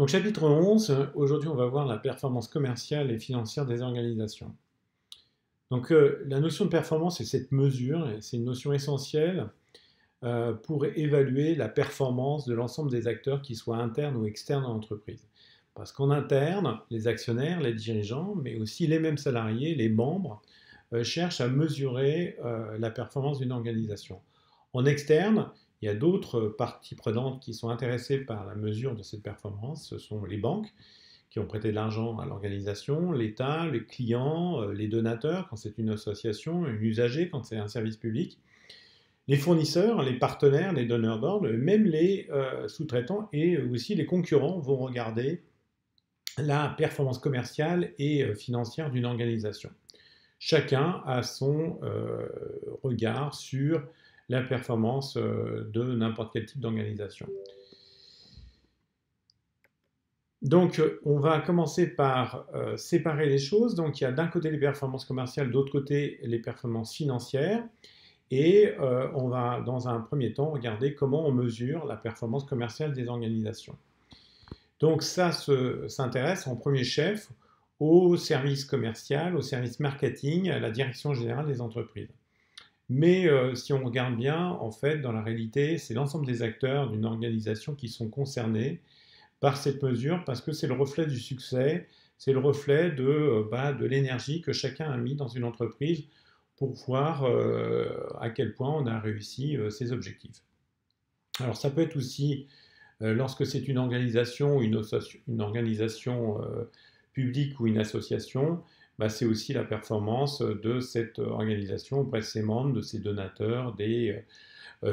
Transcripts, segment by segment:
Donc chapitre 11, aujourd'hui on va voir la performance commerciale et financière des organisations. Donc la notion de performance, c'est cette mesure, et c'est une notion essentielle pour évaluer la performance de l'ensemble des acteurs, qu'ils soient internes ou externes à l'entreprise. Parce qu'en interne, les actionnaires, les dirigeants, mais aussi les mêmes salariés, les membres, cherchent à mesurer la performance d'une organisation. En externe, il y a d'autres parties prenantes qui sont intéressées par la mesure de cette performance. Ce sont les banques qui ont prêté de l'argent à l'organisation, l'État, les clients, les donateurs quand c'est une association, un usager quand c'est un service public, les fournisseurs, les partenaires, les donneurs d'ordre, même les sous-traitants et aussi les concurrents vont regarder la performance commerciale et financière d'une organisation. Chacun a son regard sur la performance de n'importe quel type d'organisation. Donc, on va commencer par séparer les choses. Donc, il y a d'un côté les performances commerciales, de l'autre côté les performances financières. Et on va, dans un premier temps, regarder comment on mesure la performance commerciale des organisations. Donc, ça s'intéresse en premier chef au service commercial, au service marketing, à la direction générale des entreprises. Mais si on regarde bien, en fait, dans la réalité, c'est l'ensemble des acteurs d'une organisation qui sont concernés par cette mesure parce que c'est le reflet du succès, c'est le reflet de l'énergie que chacun a mis dans une entreprise pour voir à quel point on a réussi ses objectifs. Alors ça peut être aussi, lorsque c'est une organisation, une organisation publique ou une association, bah, c'est aussi la performance de cette organisation auprès de ses membres, de ses donateurs, des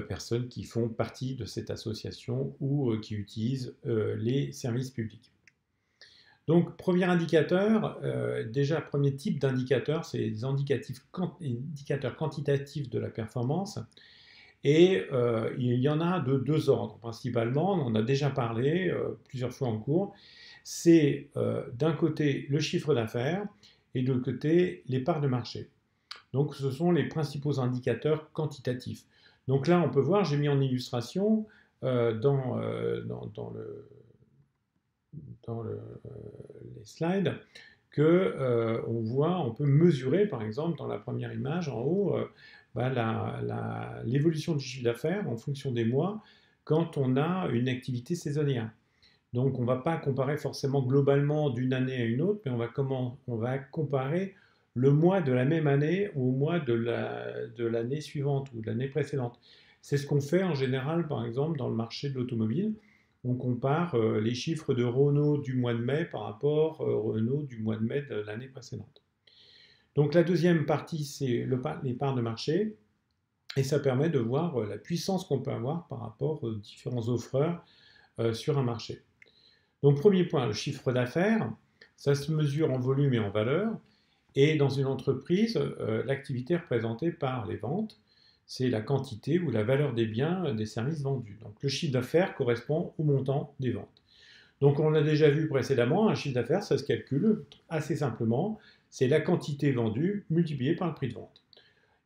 personnes qui font partie de cette association ou qui utilisent les services publics. Donc, premier indicateur, déjà premier type d'indicateur, c'est les indicateurs quantitatifs de la performance. Et il y en a de deux ordres principalement, on en a déjà parlé plusieurs fois en cours. C'est d'un côté le chiffre d'affaires et de l'autre côté les parts de marché. Donc ce sont les principaux indicateurs quantitatifs. Donc là on peut voir, j'ai mis en illustration dans les slides que on peut mesurer par exemple dans la première image en haut l'évolution du chiffre d'affaires en fonction des mois quand on a une activité saisonnière. Donc on ne va pas comparer forcément globalement d'une année à une autre, mais on va comparer le mois de la même année au mois de l'année suivante ou de l'année précédente. C'est ce qu'on fait en général, par exemple, dans le marché de l'automobile. On compare les chiffres de Renault du mois de mai par rapport au Renault du mois de mai de l'année précédente. Donc la deuxième partie, c'est les parts de marché, et ça permet de voir la puissance qu'on peut avoir par rapport aux différents offreurs sur un marché. Donc premier point, le chiffre d'affaires, ça se mesure en volume et en valeur, et dans une entreprise, l'activité représentée par les ventes, c'est la quantité ou la valeur des biens, des services vendus. Donc le chiffre d'affaires correspond au montant des ventes. Donc on l'a déjà vu précédemment, un chiffre d'affaires, ça se calcule assez simplement, c'est la quantité vendue multipliée par le prix de vente.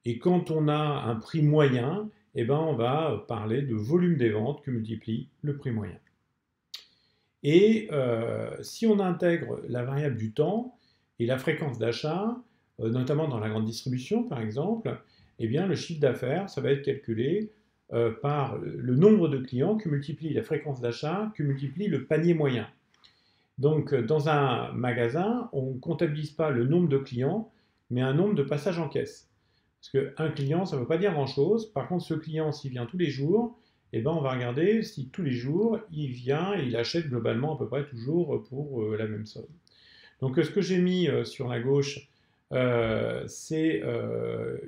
Et quand on a un prix moyen, eh ben on va parler de volume des ventes que multiplie le prix moyen. Et si on intègre la variable du temps et la fréquence d'achat, notamment dans la grande distribution par exemple, eh bien le chiffre d'affaires, ça va être calculé par le nombre de clients que multiplie la fréquence d'achat, que multiplie le panier moyen. Donc dans un magasin, on ne comptabilise pas le nombre de clients, mais un nombre de passages en caisse. Parce qu'un client, ça ne veut pas dire grand-chose. Par contre, ce client, s'il vient tous les jours, eh ben, on va regarder si tous les jours, il vient et il achète globalement à peu près toujours pour la même somme. Donc ce que j'ai mis sur la gauche, c'est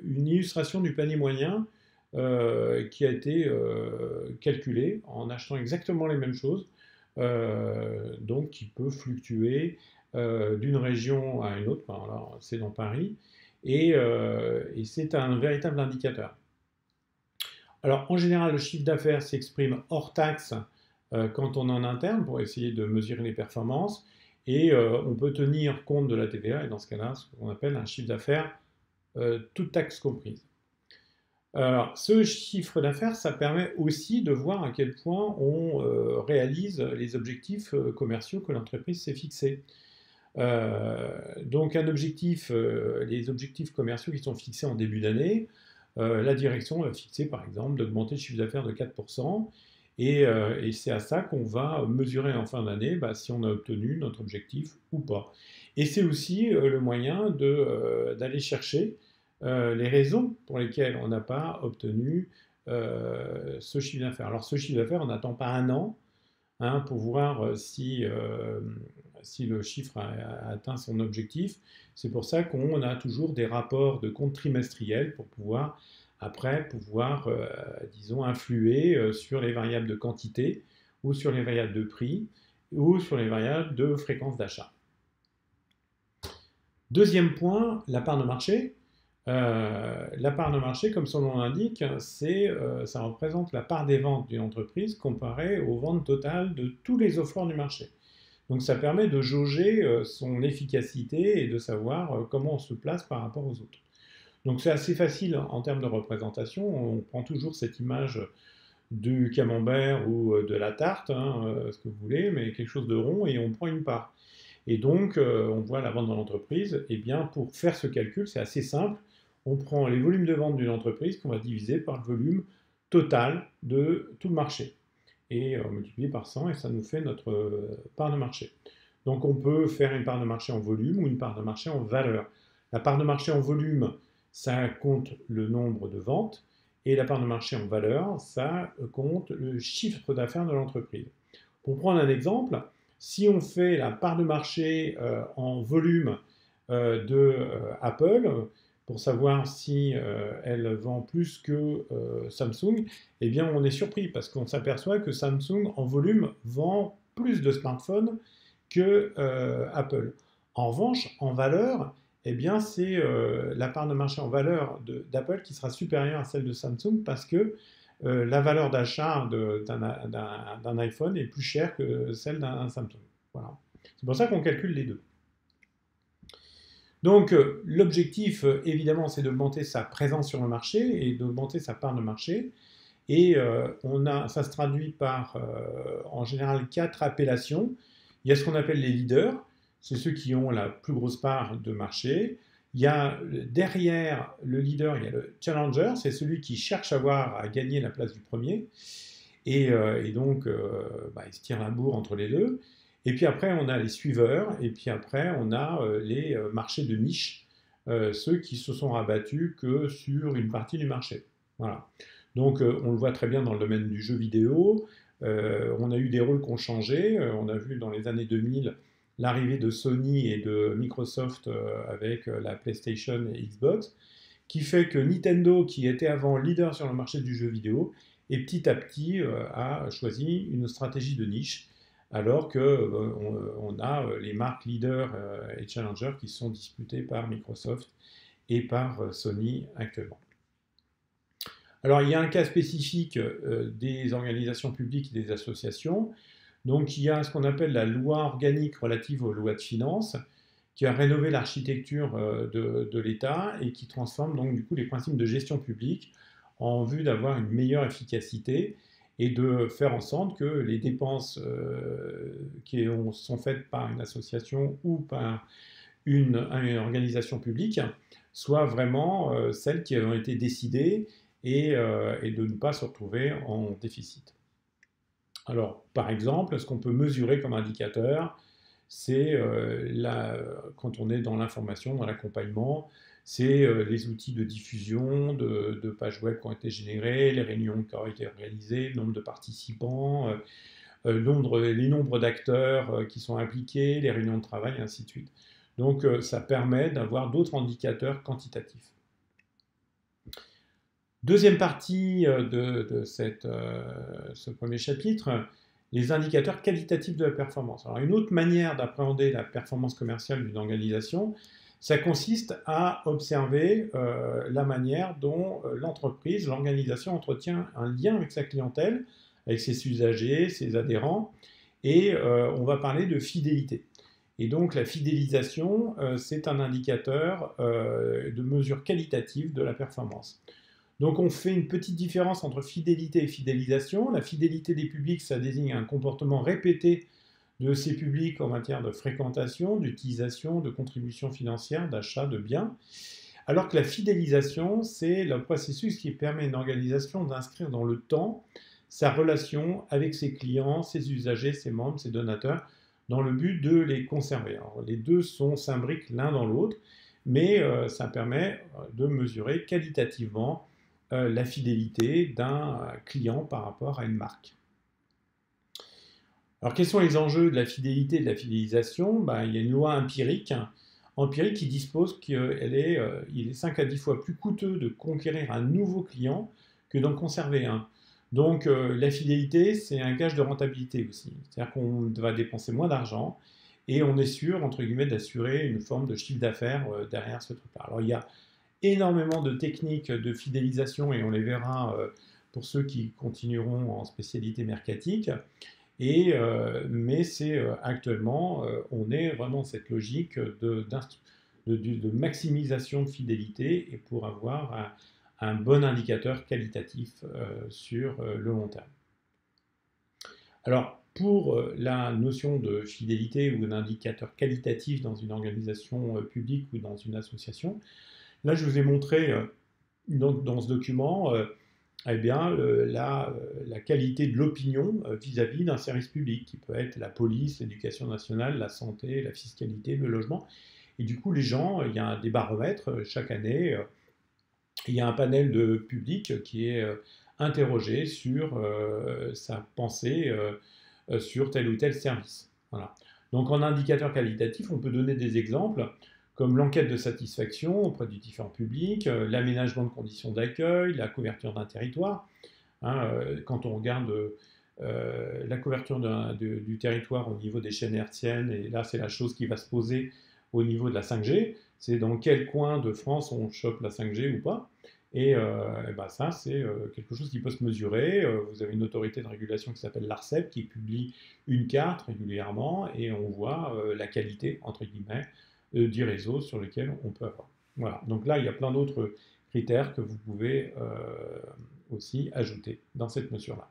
une illustration du panier moyen qui a été calculé en achetant exactement les mêmes choses, donc qui peut fluctuer d'une région à une autre. Enfin, là, c'est dans Paris, et c'est un véritable indicateur. Alors en général, le chiffre d'affaires s'exprime hors taxe quand on est en interne pour essayer de mesurer les performances, et on peut tenir compte de la TVA, et dans ce cas-là, ce qu'on appelle un chiffre d'affaires toutes taxes comprises. Alors, ce chiffre d'affaires, ça permet aussi de voir à quel point on réalise les objectifs commerciaux que l'entreprise s'est fixés. Donc, les objectifs commerciaux qui sont fixés en début d'année, la direction va fixer par exemple d'augmenter le chiffre d'affaires de 4%, et c'est à ça qu'on va mesurer en fin d'année si on a obtenu notre objectif ou pas. Et c'est aussi le moyen d'aller chercher les raisons pour lesquelles on n'a pas obtenu ce chiffre d'affaires. Alors ce chiffre d'affaires, on n'attend pas un an pour voir si le chiffre a atteint son objectif. C'est pour ça qu'on a toujours des rapports de compte trimestriels pour pouvoir, après, disons, influer sur les variables de quantité ou sur les variables de prix ou sur les variables de fréquence d'achat. Deuxième point, la part de marché. La part de marché, comme son nom l'indique, ça représente la part des ventes d'une entreprise comparée aux ventes totales de tous les offreurs du marché. Donc ça permet de jauger son efficacité et de savoir comment on se place par rapport aux autres. Donc c'est assez facile en termes de représentation. On prend toujours cette image du camembert ou de la tarte, ce que vous voulez, mais quelque chose de rond, et on prend une part. Et donc, on voit la vente dans l'entreprise. Et bien, pour faire ce calcul, c'est assez simple. On prend les volumes de vente d'une entreprise qu'on va diviser par le volume total de tout le marché. Et on multiplie par 100 et ça nous fait notre part de marché. Donc, on peut faire une part de marché en volume ou une part de marché en valeur. La part de marché en volume, ça compte le nombre de ventes. Et la part de marché en valeur, ça compte le chiffre d'affaires de l'entreprise. Pour prendre un exemple, si on fait la part de marché en volume de Apple, pour savoir si elle vend plus que Samsung, eh bien on est surpris parce qu'on s'aperçoit que Samsung en volume vend plus de smartphones que Apple. En revanche, en valeur, eh bien c'est la part de marché en valeur d'Apple qui sera supérieure à celle de Samsung parce que la valeur d'achat d'un iPhone est plus chère que celle d'un Samsung. Voilà. C'est pour ça qu'on calcule les deux. Donc l'objectif, évidemment, c'est d'augmenter sa présence sur le marché et d'augmenter sa part de marché. Et ça se traduit par, en général, 4 appellations. Il y a ce qu'on appelle les leaders, c'est ceux qui ont la plus grosse part de marché. Il y a derrière le leader, il y a le challenger, c'est celui qui cherche à gagner la place du premier. Et donc, il se tire la bourre entre les deux. Et puis après, on a les suiveurs, et puis après, on a les marchés de niche, ceux qui se sont rabattus que sur une partie du marché. Voilà. Donc, on le voit très bien dans le domaine du jeu vidéo. On a eu des rôles qui ont changé. On a vu dans les années 2000 l'arrivée de Sony et de Microsoft avec la PlayStation et Xbox, qui fait que Nintendo, qui était avant leader sur le marché du jeu vidéo, et petit à petit a choisi une stratégie de niche, alors qu'on a les marques leaders et challenger qui sont disputées par Microsoft et par Sony actuellement. Alors il y a un cas spécifique des organisations publiques et des associations. Donc il y a ce qu'on appelle la loi organique relative aux lois de finances, qui a rénové l'architecture de l'État et qui transforme donc du coup les principes de gestion publique en vue d'avoir une meilleure efficacité et de faire en sorte que les dépenses qui sont faites par une association ou par une organisation publique soient vraiment celles qui ont été décidées et de ne pas se retrouver en déficit. Alors, par exemple, ce qu'on peut mesurer comme indicateur, c'est quand on est dans l'information, dans l'accompagnement, c'est les outils de diffusion de pages web qui ont été générées, les réunions qui ont été réalisées, le nombre de participants, les nombres d'acteurs qui sont impliqués, les réunions de travail, et ainsi de suite. Donc ça permet d'avoir d'autres indicateurs quantitatifs. Deuxième partie de ce premier chapitre, les indicateurs qualitatifs de la performance. Alors une autre manière d'appréhender la performance commerciale d'une organisation, ça consiste à observer la manière dont l'entreprise, l'organisation entretient un lien avec sa clientèle, avec ses usagers, ses adhérents, et on va parler de fidélité. Et donc la fidélisation, c'est un indicateur de mesure qualitative de la performance. Donc on fait une petite différence entre fidélité et fidélisation. La fidélité des publics, ça désigne un comportement répété de ces publics en matière de fréquentation, d'utilisation, de contribution financière, d'achat de biens. Alors que la fidélisation, c'est le processus qui permet à une organisation d'inscrire dans le temps sa relation avec ses clients, ses usagers, ses membres, ses donateurs, dans le but de les conserver. Alors, les deux s'imbriquent l'un dans l'autre, mais ça permet de mesurer qualitativement la fidélité d'un client par rapport à une marque. Alors quels sont les enjeux de la fidélité et de la fidélisation? Il y a une loi empirique qui dispose qu'il est 5 à 10 fois plus coûteux de conquérir un nouveau client que d'en conserver un. Donc la fidélité, c'est un gage de rentabilité aussi. C'est-à-dire qu'on va dépenser moins d'argent et on est sûr, entre guillemets, d'assurer une forme de chiffre d'affaires derrière ce truc-là. Alors il y a énormément de techniques de fidélisation et on les verra pour ceux qui continueront en spécialité mercatique. Mais c'est actuellement, on est vraiment dans cette logique de maximisation de fidélité et pour avoir un bon indicateur qualitatif sur le long terme. Alors, pour la notion de fidélité ou d'indicateur qualitatif dans une organisation publique ou dans une association, là, je vous ai montré dans ce document eh bien, la qualité de l'opinion vis-à-vis d'un service public, qui peut être la police, l'éducation nationale, la santé, la fiscalité, le logement. Et du coup, les gens, il y a des baromètres chaque année, il y a un panel de public qui est interrogé sur sa pensée sur tel ou tel service. Voilà. Donc en indicateur qualitatif, on peut donner des exemples comme l'enquête de satisfaction auprès du différent public, l'aménagement de conditions d'accueil, la couverture d'un territoire. Hein, quand on regarde la couverture du territoire au niveau des chaînes hertziennes, et là c'est la chose qui va se poser au niveau de la 5G, c'est dans quel coin de France on chope la 5G ou pas. Et ça, c'est quelque chose qui peut se mesurer. Vous avez une autorité de régulation qui s'appelle l'ARCEP qui publie une carte régulièrement et on voit la qualité, entre guillemets, du réseau sur lequel on peut avoir. Voilà. Donc là, il y a plein d'autres critères que vous pouvez aussi ajouter dans cette mesure-là.